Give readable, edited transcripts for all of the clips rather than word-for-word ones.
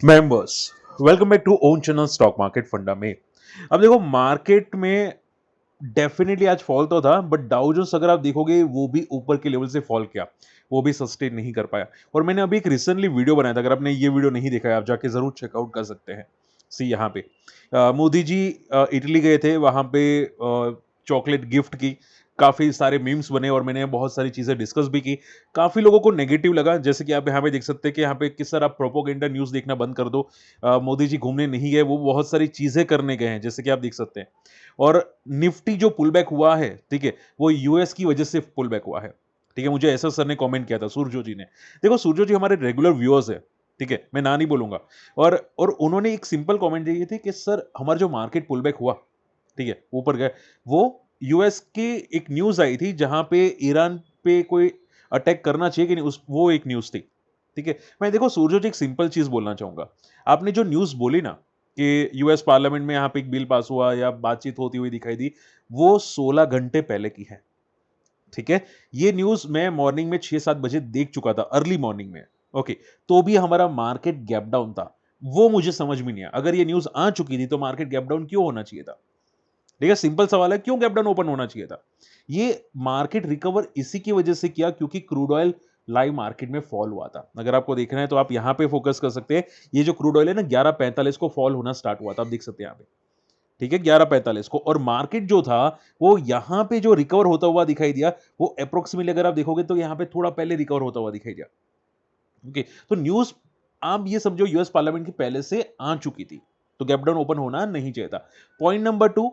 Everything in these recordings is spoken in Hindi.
Members, welcome back to own channel stock market funda में। अब देखो, मार्केट में डेफिनेटली आज फॉल तो था, बट डाउ जोन्स अगर आप देखोगे वो भी ऊपर के लेवल से फॉल किया, वो भी सस्टेन नहीं कर पाया। और मैंने अभी एक रिसेंटली वीडियो बनाया था, अगर आपने ये वीडियो नहीं देखा है आप जाके जरूर चेकआउट कर सकते हैं। सी यहाँ पे मोदी जी इटली गए थे, वहां पे चॉकलेट गिफ्ट की, काफी सारे मीम्स बने और मैंने बहुत सारी चीजें डिस्कस भी की। काफी लोगों को नेगेटिव लगा, जैसे कि आप यहाँ पे देख सकते हैं कि यहाँ पे किस तरह प्रोपोगेंडा न्यूज देखना बंद कर दो। मोदी जी घूमने नहीं गए, वो बहुत सारी चीजें करने गए हैं, जैसे कि आप देख सकते हैं। और निफ्टी जो पुल बैक हुआ है, ठीक है, वो यूएस की वजह से पुल बैक हुआ है। ठीक है, मुझे ऐसा सर ने कमेंट किया था, सूरजो जी ने। देखो, सूरजो जी हमारे रेगुलर व्यूअर्स है, ठीक है, मैं ना नहीं बोलूंगा। और उन्होंने एक सिंपल कमेंट दिए थे कि सर हमारा जो मार्केट पुल बैक हुआ, ठीक है, ऊपर गए, वो यूएस की एक न्यूज आई थी जहां पे ईरान पे कोई अटैक करना चाहिए कि नहीं, उस वो एक न्यूज थी। ठीक है, मैं देखो सूरजो जी एक सिंपल चीज बोलना चाहूंगा। आपने जो न्यूज बोली ना कि यूएस पार्लियामेंट में यहां पे एक बिल पास हुआ या बातचीत होती हुई दिखाई दी, वो 16 घंटे पहले की है। ठीक है, ये न्यूज मैं मॉर्निंग में 6-7 बजे देख चुका था, अर्ली मॉर्निंग में। ओके, तो भी हमारा मार्केट गैप डाउन था। वो मुझे समझ में नहीं आया, अगर ये न्यूज आ चुकी थी तो मार्केट गैप डाउन क्यों होना चाहिए था? ठीक है, सिंपल सवाल है, क्यों गैप डाउन ओपन होना चाहिए था? ये मार्केट रिकवर इसी की वजह से किया क्योंकि क्रूड ऑयल लाइव मार्केट में फॉल हुआ था। अगर आपको देखना है तो आप यहां पे फोकस कर सकते हैं। ये जो क्रूड ऑयल है ना, 11:45 को फॉल होना स्टार्ट हुआ था, आप देख सकते हैं यहां पे। ठीक है, 11:45 को। और मार्केट जो था, वो यहां पे जो रिकवर होता हुआ दिखाई दिया, वो अप्रोक्सीमेटली अगर आप देखोगे तो यहां पे थोड़ा पहले रिकवर होता हुआ दिखाई दिया। ओके, तो न्यूज आप ये समझो यूएस पार्लियामेंट की पहले से आ चुकी थी, तो गैप डाउन ओपन होना नहीं चाहिए था। पॉइंट नंबर 2,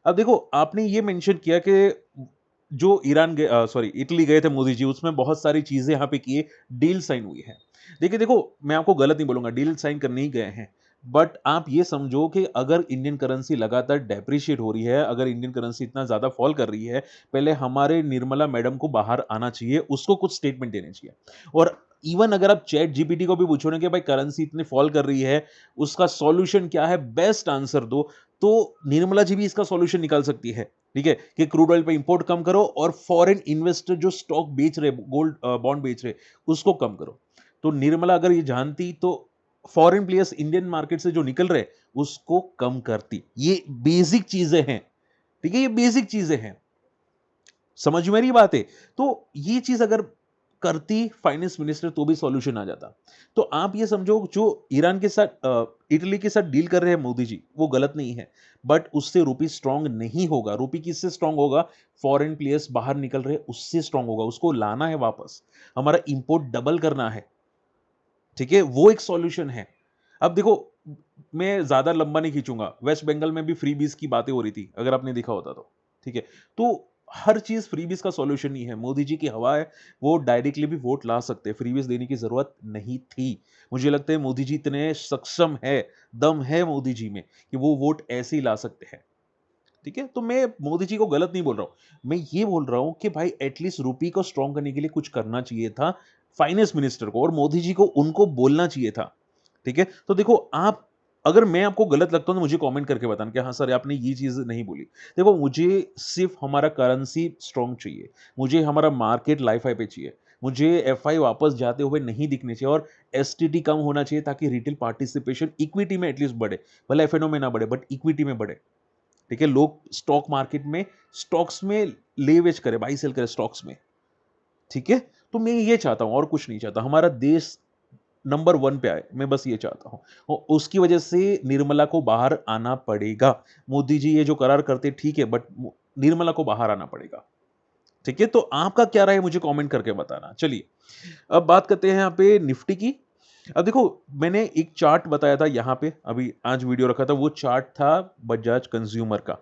अब देखो, आपने ये मेंशन किया कि जो ईरान गए, सॉरी इटली गए थे मोदी जी, उसमें बहुत सारी चीजें यहाँ पे किए, डील साइन हुई है। देखिए देखो, मैं आपको गलत नहीं बोलूंगा, डील साइन करने ही गए हैं, बट आप ये समझो कि अगर इंडियन करेंसी लगातार डेप्रिशिएट हो रही है, अगर इंडियन करेंसी इतना ज्यादा फॉल कर रही है, पहले हमारे निर्मला मैडम को बाहर आना चाहिए, उसको कुछ स्टेटमेंट देने चाहिए। और इवन अगर आप चैट जीपीटी को भी पूछो ना कि भाई करेंसी इतनी फॉल कर रही है, उसका सॉल्यूशन क्या है, बेस्ट आंसर दो, तो निर्मला जी भी इसका सॉल्यूशन निकाल सकती है। ठीक है, कि क्रूड ऑयल पे इंपोर्ट कम करो और फॉरेन इन्वेस्टर जो स्टॉक बेच रहे, गोल्ड बॉन्ड बेच रहे, उसको कम करो। तो निर्मला अगर ये जानती तो फॉरेन प्लेयर्स इंडियन मार्केट से जो निकल रहे, उसको कम करती। ये बेसिक चीजें हैं। ठीक है, ये बेसिक चीजें हैं, समझ में रही बात है? तो ये चीज अगर करती फाइनेंस मिनिस्टर तो भी सॉल्यूशन आ जाता। तो आप ये समझो, जो ईरान के साथ इटली के साथ डील कर रहे हैं मोदी जी, वो गलत नहीं है, बट उससे रूपी स्ट्रांग नहीं होगा। रूपी किससे स्ट्रांग होगा? फॉरेन प्लेयर्स बाहर निकल रहे हैं, उससे स्ट्रांग होगा। उसको लाना है वापस, हमारा इंपोर्ट डबल करना है। ठीक है, वो एक सॉल्यूशन है। अब देखो, मैं ज्यादा लंबा नहीं खींचूंगा, वेस्ट बंगाल में भी फ्रीबीज की बातें हो रही थी, अगर आपने देखा होता तो। ठीक है, तो हर चीज फ्रीबीज का सॉल्यूशन नहीं है। मोदी जी की हवा है, वो डायरेक्टली भी वोट ला सकते हैं, फ्रीबीज देने की जरूरत नहीं थी। मुझे लगता है मोदी जी इतने सक्षम है, दम है मोदी जी में, कि वो वोट ऐसे ही ला सकते हैं। ठीक है, तो मैं मोदी जी को गलत नहीं बोल रहा हूं, मैं ये बोल रहा हूं कि भाई एटलीस्ट रूपी को स्ट्रांग करने के लिए कुछ करना चाहिए था फाइनेंस मिनिस्टर को, और मोदी जी को उनको बोलना चाहिए था। ठीक है, तो देखो आप, अगर मैं आपको गलत लगता हूं तो मुझे कमेंट करके बताना कि हाँ सर आपने ये चीज नहीं बोली। देखो, मुझे सिर्फ हमारा करेंसी स्ट्रांग चाहिए, मुझे हमारा मार्केट लाइफ हाई पे चाहिए, मुझे एफआई वापस जाते हुए नहीं दिखने चाहिए, और एसटीटी कम होना चाहिए ताकि रिटेल पार्टिसिपेशन इक्विटी में एटलीस्ट बढ़े। भले एफएनओ में ना बढ़े, बट इक्विटी में बढ़े। ठीक है, लोग स्टॉक मार्केट में, स्टॉक्स में ले वेच करे, बाई सेल करे स्टॉक्स में। ठीक है, तो मैं ये चाहता हूं, और कुछ नहीं चाहता। हमारा देश नंबर 1 पे आए, मैं बस ये चाहता हूं। और उसकी वजह से निर्मला को बाहर आना पड़ेगा। मोदी जी ये जो करार करते ठीक है, बट निर्मला को बाहर आना पड़ेगा। ठीक है, तो आपका क्या राय है मुझे कमेंट करके बताना। चलिए, अब बात करते हैं यहाँ पे निफ्टी की। अब देखो, मैंने एक चार्ट बताया था यहाँ पे, अभी आज वीडियो रखा था, वो चार्ट था बजाज कंज्यूमर का।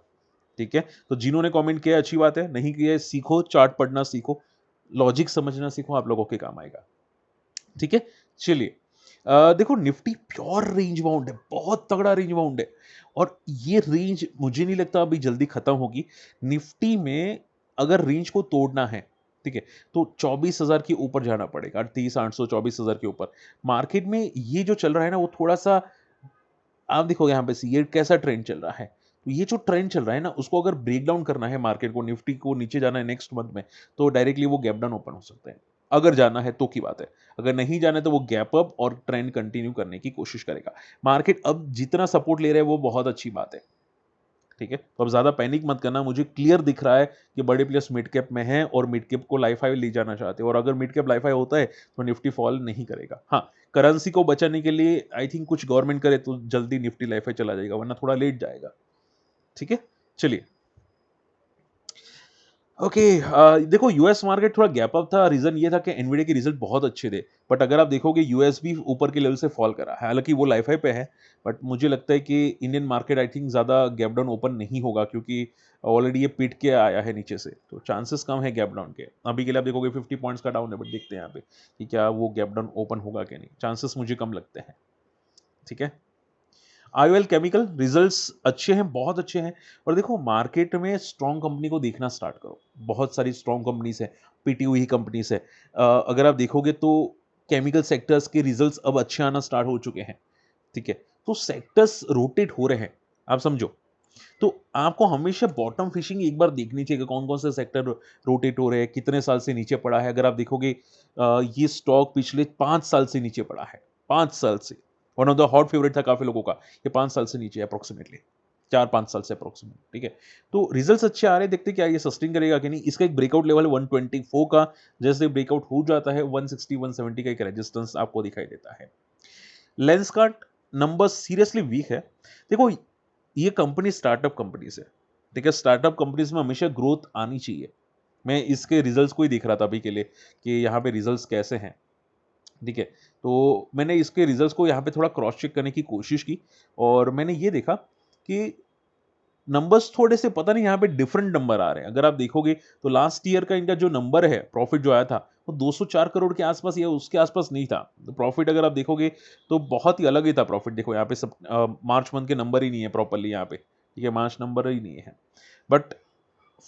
ठीक है, तो जिन्होंने कमेंट किया अच्छी बात है, नहीं किया सीखो, चार्ट पढ़ना सीखो, लॉजिक समझना सीखो, आप लोगों के काम आएगा। ठीक है, चलिए, देखो निफ्टी प्योर रेंज बाउंड है, बहुत तगड़ा रेंज बाउंड है, और ये रेंज मुझे नहीं लगता अभी जल्दी खत्म होगी। निफ्टी में अगर रेंज को तोड़ना है, ठीक है, तो 24,000 के ऊपर जाना पड़ेगा, 38,800, 24,000 के ऊपर। मार्केट में ये जो चल रहा है ना, वो थोड़ा सा, आप देखो यहाँ पे ये कैसा ट्रेंड चल रहा है। तो ये जो ट्रेंड चल रहा है ना, उसको अगर ब्रेक डाउन करना है मार्केट को, निफ्टी को नीचे जाना है नेक्स्ट मंथ में, तो डायरेक्टली वो गैप डाउन ओपन हो सकता है। अगर जाना है तो की बात है, अगर नहीं जाना है तो वो गैप अप और ट्रेंड कंटिन्यू करने की कोशिश करेगा। मार्केट अब जितना सपोर्ट ले रहा है वो बहुत अच्छी बात है, ठीक है? तो अब ज़्यादा पैनिक मत करना, मुझे क्लियर दिख रहा है कि बड़े प्लेयर्स मिड कैप में हैं और मिड कैप को लाइफ हाई ले जाना चाहते हैं और अगर मिड कैप लाइफ हाई होता है तो निफ्टी फॉल नहीं करेगा। हाँ, करेंसी को बचाने के लिए आई थिंक कुछ गवर्नमेंट करे तो जल्दी निफ्टी लाइफ हाई चला जाएगा, वरना थोड़ा लेट जाएगा, ठीक है? चलिए। ओके, देखो यूएस मार्केट थोड़ा गैप अप था, रीज़न ये था कि एनवीडिया के रिजल्ट बहुत अच्छे थे, बट अगर आप देखोगे यूएस भी ऊपर के लेवल से फॉल करा, हालांकि वो लाइफ हाई पे है, बट मुझे लगता है कि इंडियन मार्केट आई थिंक ज़्यादा गैप डाउन ओपन नहीं होगा क्योंकि ऑलरेडी ये पिट के आया है नीचे से, तो चांसेस कम है गैप डाउन के। अभी के लिए आप देखोगे 50 पॉइंट्स का डाउन है, बट देखते हैं यहाँ पे कि क्या वो गैप डाउन ओपन होगा कि नहीं, चांसेस मुझे कम लगते हैं, ठीक है? आईओएल केमिकल रिजल्ट्स अच्छे हैं, बहुत अच्छे हैं। और देखो मार्केट में स्ट्रॉन्ग कंपनी को देखना स्टार्ट करो, बहुत सारी स्ट्रॉन्ग कंपनीज है, पिटी हुई कंपनीज है। अगर आप देखोगे तो केमिकल सेक्टर्स के रिजल्ट्स अब अच्छे आना स्टार्ट हो चुके हैं, ठीक है? तो सेक्टर्स रोटेट हो रहे हैं, आप समझो। तो आपको हमेशा बॉटम फिशिंग एक बार देखनी चाहिए कि कौन कौन से सेक्टर रोटेट हो रहे हैं, कितने साल से नीचे पड़ा है। अगर आप देखोगे ये स्टॉक पिछले 5 साल से नीचे पड़ा है, 5 साल से। One of the hot favourite था काफी लोगों का, ये 5 साल से नीचे अप्रोक्सीमेटली, 4-5 साल से अप्रोक्सीमेट, ठीक है? तो रिजल्ट्स अच्छे आ रहे हैं, देखते क्या ये सस्टेन करेगा कि नहीं। इसका एक ब्रेकआउट लेवल 124 का, जैसे ब्रेकआउट हो जाता है 160 170 का एक रेजिस्टेंस आपको दिखाई देता है। लेंसकार्ट नंबर सीरियसली वीक है। देखो ये कंपनी स्टार्टअप कंपनीज है, ठीक है? स्टार्टअप कंपनीज में हमेशा ग्रोथ आनी चाहिए। मैं इसके रिजल्ट्स को ही देख रहा था अभी के लिए कि यहाँ पे रिजल्ट्स कैसे हैं, ठीक है? तो मैंने इसके रिजल्ट्स को यहाँ पे थोड़ा क्रॉस चेक करने की कोशिश की और मैंने ये देखा कि नंबर्स थोड़े से पता नहीं यहाँ पे डिफरेंट नंबर आ रहे हैं। अगर आप देखोगे तो लास्ट ईयर का इनका जो नंबर है, प्रॉफिट जो आया था, वो 204 करोड़ के आसपास या उसके आसपास नहीं था। तो प्रॉफिट अगर आप देखोगे तो बहुत ही अलग ही था प्रॉफिट। देखो यहाँ पे सब मार्च मंथ के नंबर ही नहीं है प्रॉपरली यहाँ पे, ठीक है? मार्च नंबर ही नहीं है। But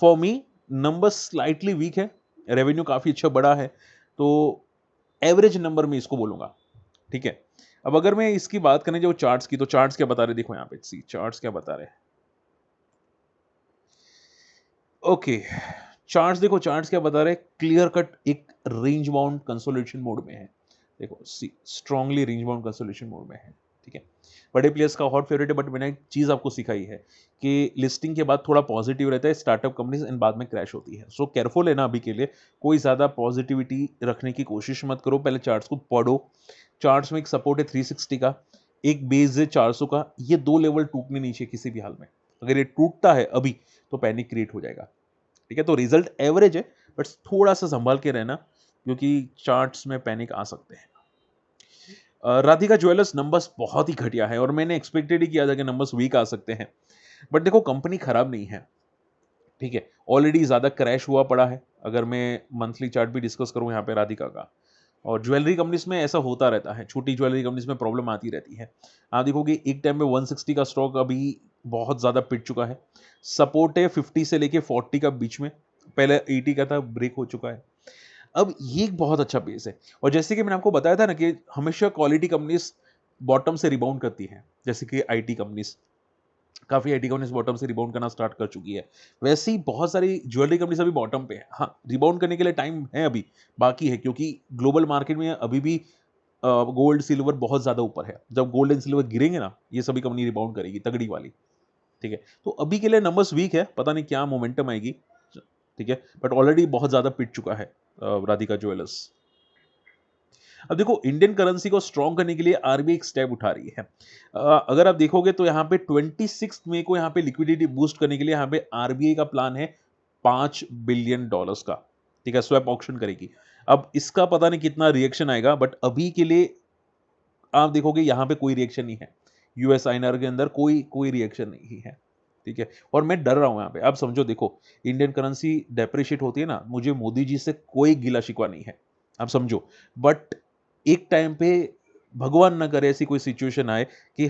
for me number slightly weak है, रेवेन्यू काफ़ी अच्छा बड़ा है, तो एवरेज नंबर में इसको बोलूँगा, ठीक है? अब अगर मैं इसकी बात करें जो चार्ट्स की, तो चार्ट्स क्या बता रहे हैं, देखो यहाँ पे सी चार्ट्स क्या बता रहे हैं। ओके, चार्ट्स देखो, चार्ट्स क्या बता रहे हैं, क्लियर कट एक रेंज बाउंड कंसोलिडेशन मोड में है। देखो see strongly range bound consolidation mode में है, ठीक है? बड़े प्लेयर्स का हॉट फेवरेट है, बट मैंने एक चीज आपको सिखाई है कि लिस्टिंग के बाद थोड़ा पॉजिटिव रहता है स्टार्टअप कंपनीज एंड बाद में क्रैश होती है। सो केयरफुल है ना, अभी के लिए कोई ज्यादा पॉजिटिविटी रखने की कोशिश मत करो, पहले चार्ट्स को पढ़ो। चार्ट्स में एक सपोर्ट है 360 का, एक बेस है 400 का, ये दो लेवल टूटने नहीं चाहिए किसी भी हाल में। अगर ये टूटता है अभी तो पैनिक क्रिएट हो जाएगा, ठीक है? तो रिजल्ट एवरेज है, बट थोड़ा सा संभाल के रहना क्योंकि चार्ट्स में पैनिक आ सकते हैं। राधिका ज्वेलर्स नंबर्स बहुत ही घटिया है और मैंने एक्सपेक्टेड ही किया था कि नंबर्स वीक आ सकते हैं, बट देखो कंपनी खराब नहीं है, ठीक है? ऑलरेडी ज़्यादा क्रैश हुआ पड़ा है। अगर मैं मंथली चार्ट भी डिस्कस करूँ यहाँ पे राधिका का, और ज्वेलरी कंपनीज में ऐसा होता रहता है, छोटी ज्वेलरी कंपनीज में प्रॉब्लम आती रहती है। आप देखोगे एक टाइम में 160 का स्टॉक अभी बहुत ज़्यादा पिट चुका है। सपोर्ट है 50 से लेके 40 का बीच में, पहले 80 का था, ब्रेक हो चुका है। अब ये एक बहुत अच्छा बेस है और जैसे कि मैंने आपको बताया था ना कि हमेशा क्वालिटी कंपनीज बॉटम से रिबाउंड करती हैं, जैसे कि आईटी कंपनीज, काफ़ी आईटी कंपनीज बॉटम से रिबाउंड करना स्टार्ट कर चुकी है। वैसे ही बहुत सारी ज्वेलरी कंपनीज अभी बॉटम पे है। हाँ, रिबाउंड करने के लिए टाइम है अभी, बाकी है, क्योंकि ग्लोबल मार्केट में अभी भी गोल्ड सिल्वर बहुत ज़्यादा ऊपर है। जब गोल्ड एंड सिल्वर गिरेंगे ना, ये सभी कंपनी रिबाउंड करेगी तगड़ी वाली, ठीक है? तो अभी के लिए नंबर्स वीक है, पता नहीं क्या मोमेंटम आएगी, ठीक है? बट ऑलरेडी बहुत ज़्यादा पिट चुका है राधिका ज्वेलर्स। अब देखो इंडियन करेंसी को स्ट्रॉन्ग करने के लिए आरबीआई एक स्टेप उठा रही है। अगर आप देखोगे तो यहाँ पे 26 मई को यहाँ पे लिक्विडिटी बूस्ट करने के लिए यहाँ पे आरबीआई का प्लान है $5 बिलियन का, ठीक है? स्वैप ऑक्शन करेगी। अब इसका पता नहीं कितना रिएक्शन आएगा, बट अभी के लिए आप देखोगे यहाँ पे कोई रिएक्शन नहीं है। यूएस आईएनआर के अंदर कोई कोई रिएक्शन नहीं है, ठीक है? और मैं डर रहा हूँ यहाँ पे। आप समझो, देखो इंडियन करेंसी डेप्रिशिएट होती है ना, मुझे मोदी जी से कोई गिला शिकवा नहीं है, आप समझो। बट एक टाइम पे भगवान ना करे ऐसी कोई सिचुएशन आए कि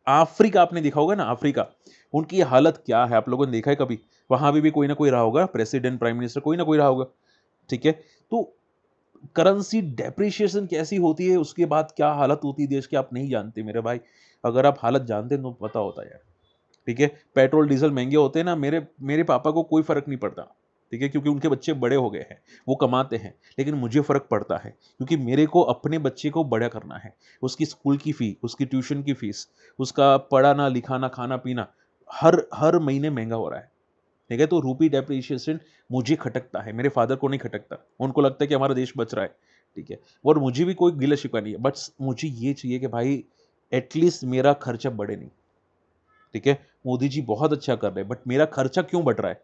अफ्रीका, आपने देखा होगा ना अफ्रीका, उनकी हालत क्या है, आप लोगों ने देखा है कभी? वहां भी कोई ना कोई रहा होगा, प्रेसिडेंट प्राइम मिनिस्टर कोई ना कोई रहा होगा, ठीक है? तो करेंसी डेप्रिशिएशन कैसी होती है, उसके बाद क्या हालत होती है देश की, आप नहीं जानते मेरे भाई। अगर आप हालत जानते तो पता होता यार, ठीक है? पेट्रोल डीजल महंगे होते हैं ना, मेरे मेरे पापा को कोई फर्क नहीं पड़ता, ठीक है, क्योंकि उनके बच्चे बड़े हो गए हैं, वो कमाते हैं, लेकिन मुझे फ़र्क पड़ता है क्योंकि मेरे को अपने बच्चे को बड़ा करना है। उसकी स्कूल की फ़ी, उसकी ट्यूशन की फ़ीस, उसका पढ़ाना, लिखाना, खाना-पीना हर हर महीने महँगा हो रहा है। ठीक है, तो रूपी डेप्रिसिएशन मुझे खटकता है, मेरे फादर को नहीं खटकता। उनको लगता है कि हमारा देश बच रहा है, ठीक है? और मुझे भी कोई गिला-शिकवा नहीं है, बस मुझे ये चाहिए कि भाई एटलीस्ट मेरा खर्चा बढ़े नहीं, ठीक है? मोदी जी बहुत अच्छा कर रहे हैं, बट मेरा खर्चा क्यों बढ़ रहा है?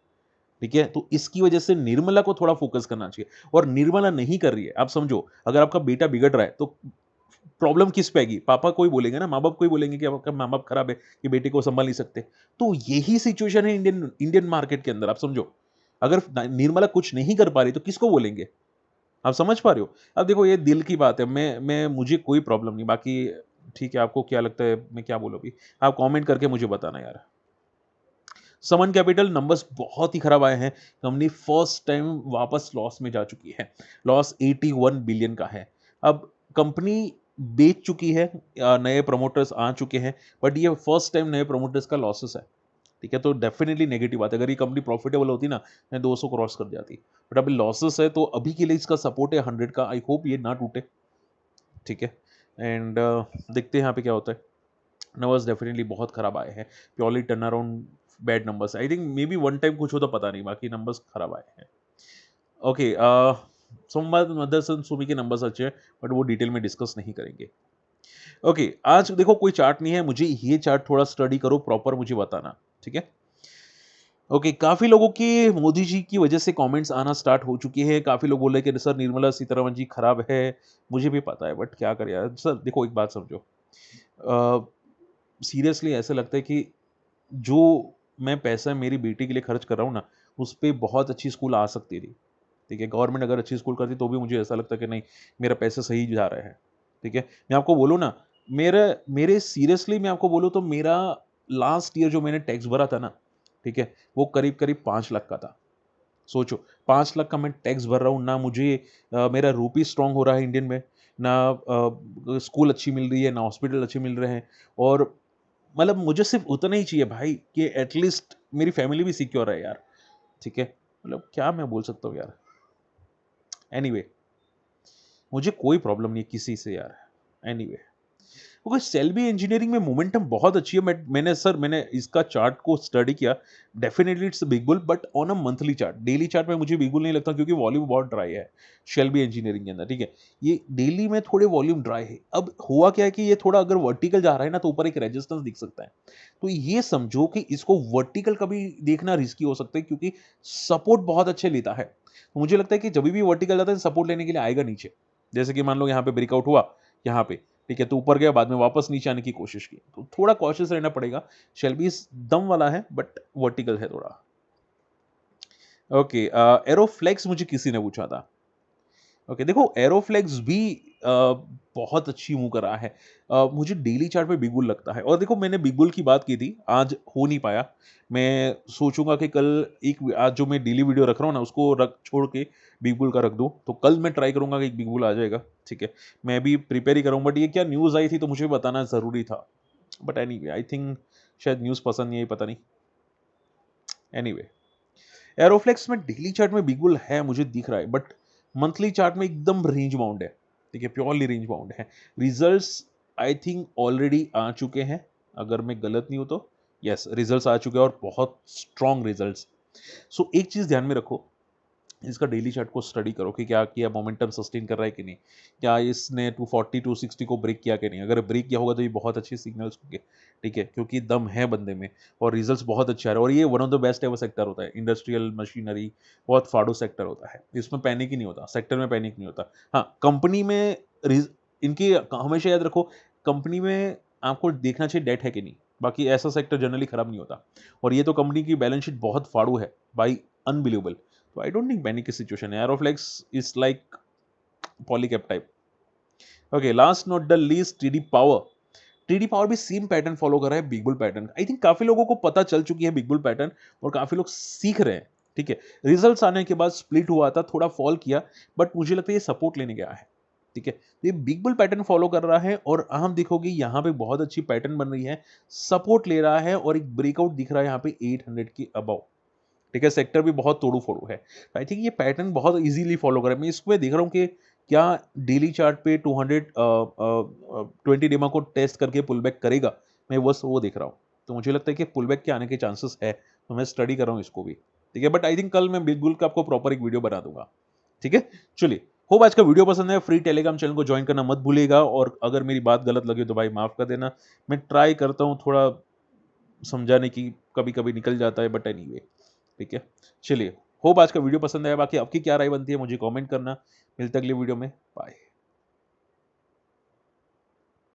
ठीक है? तो इसकी वजह से निर्मला को थोड़ा फ़ोकस करना चाहिए और निर्मला नहीं कर रही है। आप समझो, अगर आपका बेटा बिगड़ रहा है, तो प्रॉब्लम किस पे आएगी? पापा को ही बोलेंगे ना, माँ-बाप को ही बोलेंगे कि आपका माँ-बाप खराब है, कि बेटे को सँभाल नहीं सकते। तो यही सिचुएशन है इंडियन इंडियन मार्केट के अंदर, आप समझो। अगर निर्मला कुछ नहीं कर पा रही, तो किसको बोलेंगे? आप समझ पा रहे हो? अब देखो ये दिल की बात है, मैं मुझे कोई प्रॉब्लम नहीं, बाकी ठीक है, आपको क्या लगता है, मैं क्या बोलूँ अभी? आप कमेंट करके मुझे बताना यार। समन कैपिटल नंबर्स बहुत ही खराब आए हैं। कंपनी फर्स्ट टाइम वापस लॉस में जा चुकी है। लॉस 81 बिलियन का है। अब कंपनी बेच चुकी है, नए प्रमोटर्स आ चुके हैं, बट ये फर्स्ट टाइम नए प्रमोटर्स का लॉसेस है। ठीक है, तो डेफिनिटली नेगेटिव बात है। अगर ये कंपनी प्रॉफिटेबल होती ना, 200 क्रॉस कर जाती, बट अभी लॉसेस है, तो अभी के लिए इसका सपोर्ट है 100 का। आई होप ये ना टूटे, ठीक है। एंड देखते हैं यहाँ पे क्या होता है। नंबर्स डेफिनेटली बहुत खराब आए हैं। Purely turn around bad numbers. I think may be one time कुछ हो तो पता नहीं, बाकी नंबर्स खराब आए हैं। ओके, सोमवार मदरसन सुमी के नंबर्स अच्छे हैं, बट वो डिटेल में डिस्कस नहीं करेंगे। ओके, आज देखो कोई चार्ट नहीं है, मुझे ये चार्ट थोड़ा स्टडी करो, प्रॉपर मुझे बताना, ठीक है। ओके, काफ़ी लोगों के मोदी जी की वजह से कमेंट्स आना स्टार्ट हो चुके हैं। काफ़ी लोग बोल रहे हैं कि सर निर्मला सीतारमण जी खराब है। मुझे भी पता है, बट क्या करें यार। सर देखो एक बात समझो, सीरियसली ऐसा लगता है कि जो मैं पैसा मेरी बेटी के लिए खर्च कर रहा हूँ ना, उस पे बहुत अच्छी स्कूल आ सकती थी, ठीक है? गवर्नमेंट अगर अच्छी स्कूल करती तो भी मुझे ऐसा लगता कि नहीं, मेरा पैसा सही जा रहा है, ठीक है? मैं आपको बोलूँ ना, मेरे सीरियसली मैं आपको बोलूँ तो मेरा लास्ट ईयर जो मैंने टैक्स भरा था ना, ठीक है? वो करीब-करीब 5 लाख का था। सोचो, 5 लाख का मैं टैक्स भर रहा हूँ, ना मुझे मेरा रूपी स्ट्रॉन्ग हो रहा है इंडियन में, ना स्कूल अच्छी मिल रही है, ना हॉस्पिटल अच्छे मिल रहे हैं, और मतलब मुझे सिर्फ़ उतना ही चाहिए भाई कि एटलीस्ट मेरी फैमिली भी सिक्योर है यार, ठीक है? मतलब क्या मैं बोल सकता हूँ यार। एनीवे, मुझे कोई प्रॉब्लम नहीं है किसी से यार। एनीवे, क्योंकि सेल्बी इंजीनियरिंग में मोमेंटम बहुत अच्छी है। मैंने इसका चार्ट को स्टडी किया। Definitely it's a big bull, but on a monthly chart. Daily chart में मुझे बिग बुल नहीं लगता, क्योंकि वॉल्यूम बहुत ड्राई है शेल्बी इंजीनियरिंग के अंदर, ठीक है। ये डेली में थोड़े वॉल्यूम ड्राई है। अब हुआ क्या है कि ये थोड़ा अगर वर्टिकल जा रहा है ना, तो ऊपर एक रेजिस्टेंस दिख सकता है। तो ये समझो कि इसको वर्टिकल कभी देखना रिस्की हो सकता है, क्योंकि सपोर्ट बहुत अच्छे लेता है। तो मुझे लगता है कि जब भी वर्टिकल जाता है, सपोर्ट लेने के लिए आएगा नीचे। जैसे कि मान लो यहाँ पे ब्रेकआउट हुआ, यहाँ पे, ठीक है, तो ऊपर गया, बाद में वापस नीचे आने की कोशिश की। तो थोड़ा कॉशियस रहना पड़ेगा। शेल्बी दम वाला है, बट वर्टिकल है थोड़ा। ओके, एरोफ्लेक्स मुझे किसी ने पूछा था। ओके, देखो एरोफ्लेक्स भी बहुत अच्छी मूव कर रहा है। मुझे डेली चार्ट पे बिग बुल लगता है, और देखो मैंने बिग बुल की बात की थी, आज हो नहीं पाया। मैं सोचूंगा कि कल आज जो मैं डेली वीडियो रख रहा हूँ ना, उसको रख छोड़ के बिग बुल का रख दूँ, तो कल मैं ट्राई करूंगा कि एक बिग बुल आ जाएगा, ठीक है। मैं भी प्रिपेयर ही करूँ, बट ये क्या न्यूज़ आई थी तो मुझे बताना ज़रूरी था। बट एनीवे, आई थिंक शायद न्यूज़ पसंद नहीं आई, पता नहीं। एनीवे, एरोफ्लेक्स में डेली चार्ट में बिग बुल है, मुझे दिख रहा है, बट मंथली चार्ट में एकदम रेंज बाउंड है, ठीक है, प्योरली रेंज बाउंड है। रिजल्ट्स आई थिंक ऑलरेडी आ चुके हैं, अगर मैं गलत नहीं हूं तो। यस, रिजल्ट्स आ चुके हैं, और बहुत स्ट्रॉन्ग रिजल्ट्स। सो एक चीज ध्यान में रखो, इसका डेली चार्ट को स्टडी करो कि क्या किया, मोमेंटम सस्टेन कर रहा है कि नहीं, क्या इसने 240 260 को ब्रेक किया कि नहीं। अगर ब्रेक किया होगा तो ये बहुत अच्छे सिग्नल्स होंगे, ठीक है, क्योंकि दम है बंदे में, और रिजल्ट्स बहुत अच्छे आ रहे हैं। और ये one of the best ever sector होता है, इंडस्ट्रियल मशीनरी बहुत फाड़ो सेक्टर होता है, इसमें पैनिक ही नहीं होता, सेक्टर में पैनिक नहीं होता। हाँ, कंपनी में इनकी हमेशा याद रखो, कंपनी में आपको देखना चाहिए डेट है कि नहीं, बाकी ऐसा सेक्टर जनरली खराब नहीं होता। और ये तो कंपनी की बैलेंस शीट बहुत फाड़ू है भाई, अनबिलीवेबल। तो आई डोंट थिंक पैनिक की सिचुएशन है। Aeroflex is like Polycab type. Okay, last not the least, TD Power. TD Power भी सेम पैटर्न फॉलो कर रहा है, big bull pattern. I think काफी लोगों को पता चल चुकी है बिग बुल पैटर्न, और काफी लोग सीख रहे हैं, ठीक है। रिजल्ट्स आने के बाद स्प्लिट हुआ था, थोड़ा फॉल किया, बट मुझे लगता है ये सपोर्ट लेने गया है, ठीक है। ये बिग बुल पैटर्न फॉलो कर रहा है, और आप देखोगे यहाँ पे बहुत अच्छी पैटर्न बन रही है, सपोर्ट ले रहा है, और एक ब्रेकआउट दिख रहा है यहाँ पे 800 के अबव, ठीक है, सेक्टर भी बहुत तोड़ू-फोड़ू है। आई थिंक ये पैटर्न बहुत ईज़िली फॉलो करें। मैं इसमें देख रहा हूँ कि क्या डेली चार्ट पे 20 डेमा को टेस्ट करके पुल बैक करेगा? मैं बस वो देख रहा हूँ। तो मुझे लगता है कि पुल बैक के आने के चांसेस है, तो मैं स्टडी कर रहा हूँ इसको भी। ठीक है, बट आई थिंक कल मैं बिल्कुल आपको प्रॉपर एक वीडियो बना दूँगा। ठीक है? चलिए, होप आज का वीडियो पसंद आया। फ्री टेलीग्राम चैनल को जॉइन करना मत भूलिएगा और अगर मेरी बात गलत लगी तो भाई माफ़ कर देना। मैं ट्राई करता हूँ थोड़ा समझाने की, कभी-कभी निकल जाता है बट एनीवे, ठीक है? चलिए, होप आज का वीडियो पसंद आया। बाकी आपकी क्या राय बनती है मुझे कमेंट करना। मिलते हैं अगले वीडियो में। बाय।